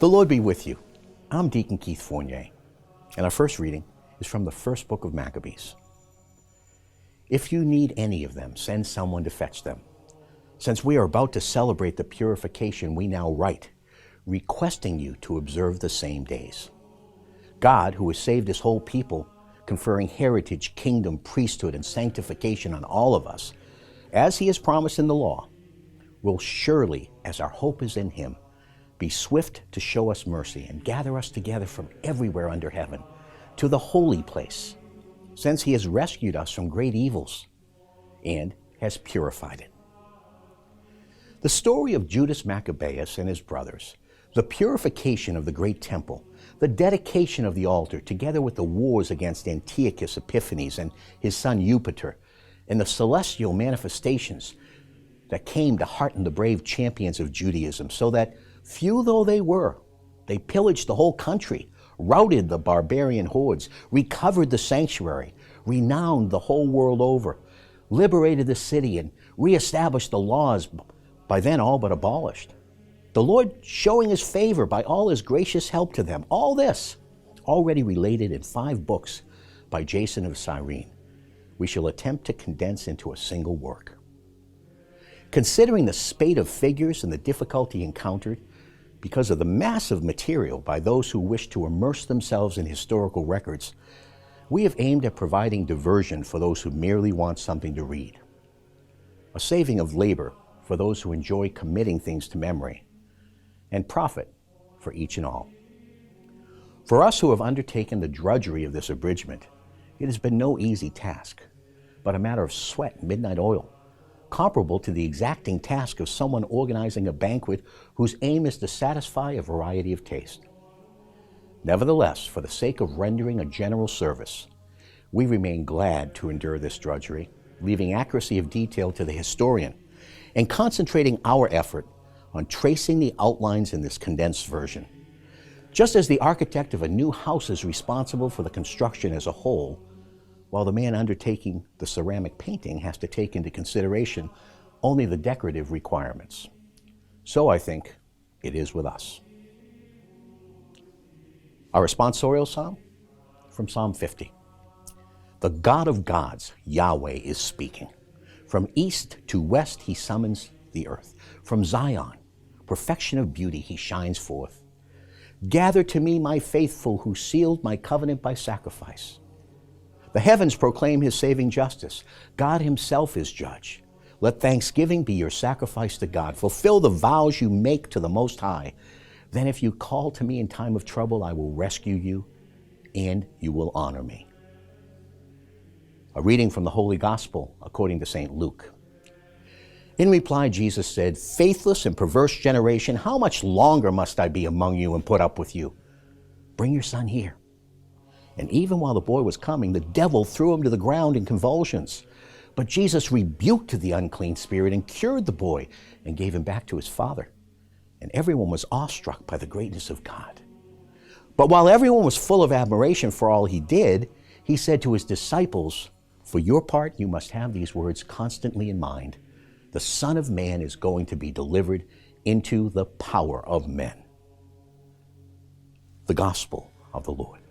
The Lord be with you. I'm Deacon Keith Fournier, and our first reading is from the first book of Maccabees. If you need any of them, send someone to fetch them. Since we are about to celebrate the purification we now write, requesting you to observe the same days. God, who has saved his whole people, conferring heritage, kingdom, priesthood, and sanctification on all of us, as he has promised in the law, will surely, as our hope is in him, be swift to show us mercy and gather us together from everywhere under heaven to the holy place, since he has rescued us from great evils and has purified it. The story of Judas Maccabaeus and his brothers, the purification of the great temple, the dedication of the altar, together with the wars against Antiochus Epiphanes and his son Eupator, and the celestial manifestations that came to hearten the brave champions of Judaism, so that, few though they were, they pillaged the whole country, routed the barbarian hordes, recovered the sanctuary, renowned the whole world over, liberated the city, and reestablished the laws by then all but abolished. The Lord showing his favor by all his gracious help to them. All this already related in 5 books by Jason of Cyrene, we shall attempt to condense into a single work. Considering the spate of figures and the difficulty encountered because of the massive material by those who wish to immerse themselves in historical records, we have aimed at providing diversion for those who merely want something to read, a saving of labor for those who enjoy committing things to memory, and profit for each and all. For us who have undertaken the drudgery of this abridgment, it has been no easy task, but a matter of sweat and midnight oil, comparable to the exacting task of someone organizing a banquet whose aim is to satisfy a variety of taste. Nevertheless, for the sake of rendering a general service, we remain glad to endure this drudgery, leaving accuracy of detail to the historian, and concentrating our effort on tracing the outlines in this condensed version. Just as the architect of a new house is responsible for the construction as a whole, while the man undertaking the ceramic painting has to take into consideration only the decorative requirements. So I think it is with us. Our responsorial psalm from Psalm 50. The God of gods, Yahweh, is speaking. From east to west he summons the earth. From Zion, perfection of beauty, he shines forth. Gather to me my faithful who sealed my covenant by sacrifice. The heavens proclaim his saving justice. God himself is judge. Let thanksgiving be your sacrifice to God. Fulfill the vows you make to the Most High. Then if you call to me in time of trouble, I will rescue you, and you will honor me. A reading from the Holy Gospel according to St. Luke. In reply, Jesus said, "Faithless and perverse generation, how much longer must I be among you and put up with you? Bring your son here." And even while the boy was coming, the devil threw him to the ground in convulsions. But Jesus rebuked the unclean spirit and cured the boy and gave him back to his father. And everyone was awestruck by the greatness of God. But while everyone was full of admiration for all he did, he said to his disciples, "For your part, you must have these words constantly in mind. The Son of Man is going to be delivered into the power of men." The Gospel of the Lord.